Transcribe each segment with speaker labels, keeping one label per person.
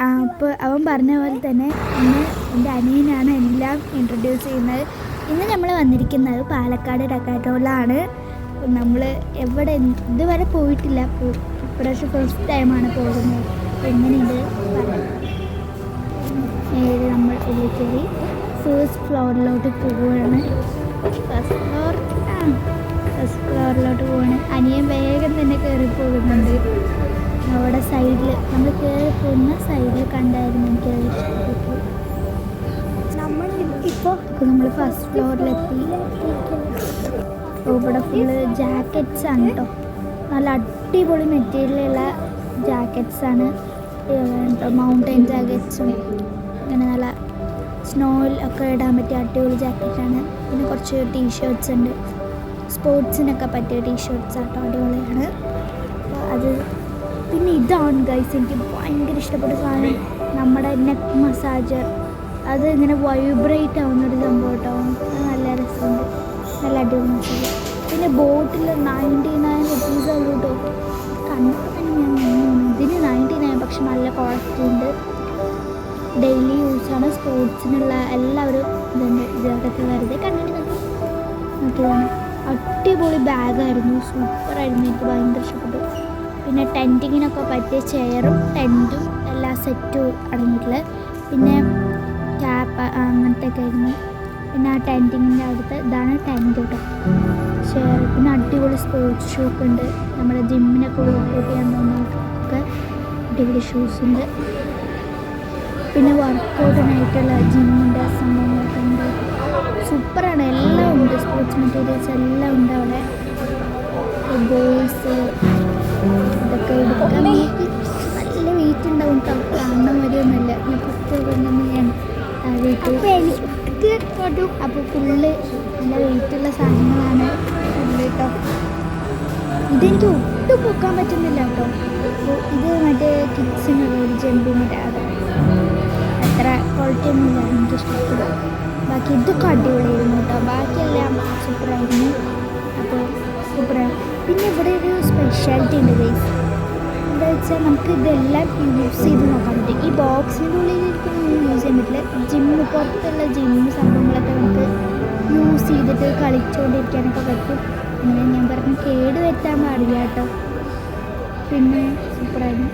Speaker 1: അപ്പോൾ അവൻ പറഞ്ഞ പോലെ തന്നെ ഇന്ന് എൻ്റെ അനിയനാണ് എല്ലാം ഇൻട്രൊഡ്യൂസ് ചെയ്യുന്നത്. ഇന്ന് നമ്മൾ വന്നിരിക്കുന്നത് പാലക്കാട് ഡക്കാറ്റോളിലാണ്. നമ്മൾ എവിടെ ഇതുവരെ പോയിട്ടില്ല, ഇപ്രാവശ്യം ഫസ്റ്റ് ടൈമാണ് പോകുന്നത്. അപ്പോൾ എങ്ങനെയുണ്ട് പറയാം. നമ്മൾ ഉള്ളിൽ കയറി ഫസ്റ്റ് ഫ്ലോറിലോട്ട് പോവുകയാണ്. ഫസ്റ്റ് ഫ്ലോറിലോട്ട് പോവാണ്. അനിയൻ വേഗം തന്നെ കയറി പോകുന്നുണ്ട്. അവിടെ സൈഡിൽ നമ്മൾ കയറി പോകുന്ന സൈഡിൽ കണ്ടായിരുന്നു, എനിക്കത് ഇഷ്ടപ്പെട്ടു. ഇപ്പോൾ നമ്മൾ ഫസ്റ്റ് ഫ്ലോറിലെത്തി. ഇവിടെ ഫുള്ള് ജാക്കറ്റ്സ് ആണ് കേട്ടോ. നല്ല അടിപൊളി മെറ്റീരിയലുള്ള ജാക്കറ്റ്സാണ് കേട്ടോ. മൗണ്ടൻ ജാക്കറ്റ്സും അങ്ങനെ നല്ല സ്നോയിൽ ഒക്കെ ഇടാൻ പറ്റിയ അടിപൊളി ജാക്കറ്റാണ്. പിന്നെ കുറച്ച് ടീഷർട്ട്സ് ഉണ്ട്, സ്പോർട്സിനൊക്കെ പറ്റിയ ടീഷർട്ട്സ് ആട്ടോ, അടിപൊളിയാണ്. അപ്പോൾ അത് പിന്നെ ഇതാണ് ഗൈസ് എനിക്ക് ഭയങ്കര ഇഷ്ടപ്പെട്ട സാധനം, നമ്മുടെ നെക്ക് മസാജർ. അത് ഇങ്ങനെ വൈബ്രേറ്റ് ആവുന്നൊരു സംഭവം കേട്ടോ. അത് നല്ല രസമുണ്ട്, നല്ല അടിപൊളി മസാജ്. പിന്നെ ബോട്ടിൽ 99 റുപ്പീസ് ഉള്ളൂ കേട്ടോ. കണ്ടപ്പോൾ തന്നെ ഞാൻ ഇതിന് 99, പക്ഷെ നല്ല ക്വാളിറ്റി ഉണ്ട്. ഡെയിലി യൂസാണ്, സ്പോർട്സിനുള്ള എല്ലാവരും ഇതുണ്ട്. ഇതിനകത്ത് വെറുതെ കണ്ടിട്ട് നോക്കിയതാണ്. അടിപൊളി ബാഗായിരുന്നു, സൂപ്പറായിരുന്നു, എനിക്ക് ഭയങ്കര ഇഷ്ടപ്പെട്ടു. പിന്നെ ടെൻറ്റിങ്ങിനൊക്കെ പറ്റിയ ചെയറും ടെൻറ്റും എല്ലാ സെറ്റും അടങ്ങിയിട്ടുള്ളത്. പിന്നെ ക്യാപ്പ് അങ്ങനത്തെയൊക്കെ ആയിരുന്നു. പിന്നെ ആ ടെൻറ്റിങ്ങിൻ്റെ അടുത്ത് ഇതാണ് ടെൻറ്റ് കേട്ടോ, ചെയർ. പിന്നെ അടിപൊളി സ്പോർട്സ് ഷൂ ഒക്കെ ഉണ്ട്, നമ്മുടെ ജിമ്മിനൊക്കെ വർക്കൗട്ട് ചെയ്യാൻ പോകുന്നവർക്കൊക്കെ അടിപൊളി ഷൂസ് ഉണ്ട്. പിന്നെ വർക്കൗട്ടിനായിട്ടുള്ള ജിമ്മിൻ്റെ സംഭവങ്ങളൊക്കെ ഉണ്ട്, സൂപ്പറാണ്. എല്ലാം ഉണ്ട്, സ്പോർട്സ് മെറ്റീരിയൽസ് എല്ലാം ഉണ്ട് അവിടെ. ബോൾസ് ഇതൊക്കെ എടുക്കാൻ നല്ല വെയിറ്റ് ഉണ്ടാവും കേട്ടോ, കാണാൻ വരെയൊന്നുമില്ല. ഞാൻ പുറത്ത് കൊണ്ടൊന്ന് ഞാൻ അപ്പോൾ ഫുള്ള് നല്ല വെയിറ്റുള്ള സാധനങ്ങളാണ് ഫുള്ള് കേട്ടോ. ഇതെനിക്ക് ഒട്ടും പൊക്കാൻ പറ്റുന്നില്ല കേട്ടോ. അപ്പോൾ ഇത് മറ്റേ കിഡ്സിനുള്ള ഒരു ജമ്പിങ്ങിൻ്റെ അത് അത്ര ക്വാളിറ്റി ഒന്നുമില്ല, എനിക്ക് ഇഷ്ടപ്പെട്ടു. ബാക്കി ഇതൊക്കെ അടിപൊളിയായിരുന്നു കേട്ടോ, ബാക്കിയെല്ലാം സൂപ്പറായിരുന്നു. അപ്പോൾ സൂപ്പറാണ്. പിന്നെ ഇവിടെ ഒരു സ്പെഷ്യാലിറ്റി ഉണ്ട് ഗൈസ്, എന്താ വെച്ചാൽ നമുക്ക് ഇതെല്ലാം യൂസ് ചെയ്ത് നോക്കാൻ പറ്റും. ഈ ബോക്സിൻ്റെ ഉള്ളിലിരിക്കുന്ന യൂസ് ചെയ്യാൻ പറ്റില്ല. ജിമ്മ് പുറത്തുള്ള ജിമ്മ് സംഭവങ്ങളൊക്കെ നമുക്ക് യൂസ് ചെയ്തിട്ട് കളിച്ചുകൊണ്ടിരിക്കാനൊക്കെ പറ്റും. അങ്ങനെ ഞാൻ പറഞ്ഞു കേട് വരുത്താൻ പാടില്ല കേട്ടോ. പിന്നെ സൂപ്പറായിരുന്നു.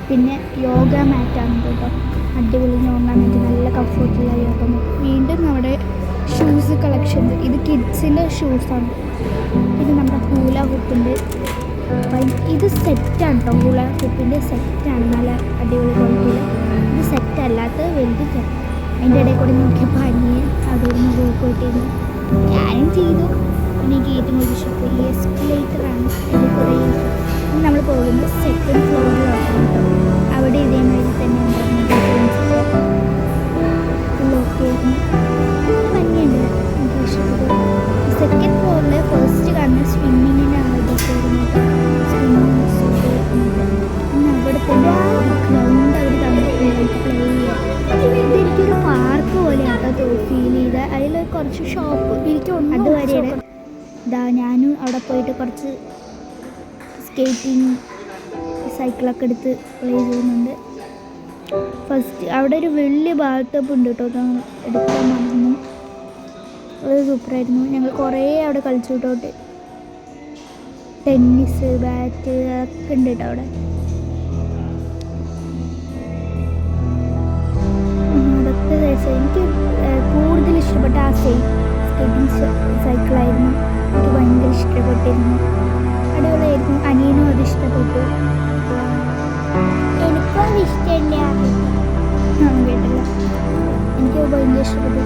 Speaker 1: പിന്നെ യോഗ മാറ്റാണ് കേട്ടോ, അടിപൊളി യോഗ മാറ്റ്, നല്ല കംഫർട്ടുള്ള യോഗ മാറ്റ്. വീണ്ടും നമ്മുടെ ഷൂസ് കളക്ഷൻ, ഇത് കിഡ്സിൻ്റെ ഷൂസാണ്. പിന്നെ നമ്മുടെ ഹൂല ഹുപ്പുണ്ട്, ഇത് സെറ്റാണ് കേട്ടോ. ഹൂല ഹുപ്പിൻ്റെ സെറ്റാണ്, നല്ല അടിപൊളി ക്വാളിറ്റിയിൽ. ഇത് സെറ്റല്ലാത്ത വലുത് സെറ്റ്. അതിൻ്റെ ഇടയിൽ കൂടെ നോക്കിയപ്പോൾ അനിയൻ അവിടെ നിന്ന് വർക്കൗട്ട് ഞാനും ചെയ്തു. പിന്നെ എനിക്ക് ഏറ്റവും കൂടുതൽ ഇഷ്ടപ്പെട്ടു ഈ എസ്കലേറ്ററാണ്. ഇതിൽ കുറേ നമ്മൾ പോകുന്നത് സെക്കൻഡ് ഫ്ലോറിലാണ് കേട്ടോ. അവിടെ ഇതേമാതിരി തന്നെ ഓക്കെയായിരുന്നു, ഭംഗിയുണ്ട്, എനിക്ക് ഇഷ്ടപ്പെട്ടു. സെക്കൻഡ് ഫ്ലോറിൽ ഫസ്റ്റ് കാണുന്ന സ്വിമ്മിങ്ങിനാണ് ഇതൊക്കെ വരുന്നത്. സ്വിമ്മിങ് പിന്നെ അവിടെ തന്നെ ഗ്രൗണ്ട് അവർ തന്നിട്ട് പ്ലേ ചെയ്യാം. ഇതെനിക്കൊരു പാർക്ക് പോലെയാണ് ഫീൽ ചെയ്ത്. അതിൽ കുറച്ച് ഷോപ്പ് അതുവരെയാണ്. ഇതാ ഞാനും അവിടെ പോയിട്ട് കുറച്ച് സ്കേറ്റിങ് സൈക്കിളൊക്കെ എടുത്ത് പ്ലേ ചെയ്യുന്നുണ്ട്. ഫസ്റ്റ് അവിടെ ഒരു വലിയ ബാത്ടബ് ഉണ്ട് കേട്ടോ, എടുക്കാൻ മറന്നു. അത് സൂപ്പറായിരുന്നു. ഞങ്ങൾ കുറേ അവിടെ കളിച്ചു കേട്ടോ. ടെന്നീസ് ബാറ്റ് ഒക്കെ ഉണ്ട് കേട്ടോ അവിടെ. അതൊക്കെ എനിക്ക് കൂടുതൽ ഇഷ്ടപ്പെട്ട ആ സ്കേറ്റിംഗ് സൈക്കിളായിരുന്നു. എനിക്ക് ഭയങ്കര ഇഷ്ടപ്പെട്ടിരുന്നു, അടിപൊളിയായിരുന്നു. അനിയനും അത് ഇഷ്ടപ്പെട്ടു, എനിക്കും അത് ഇഷ്ടമില്ല കേട്ടില്ല, എനിക്ക് ഭയങ്കര ഇഷ്ടപ്പെട്ടു.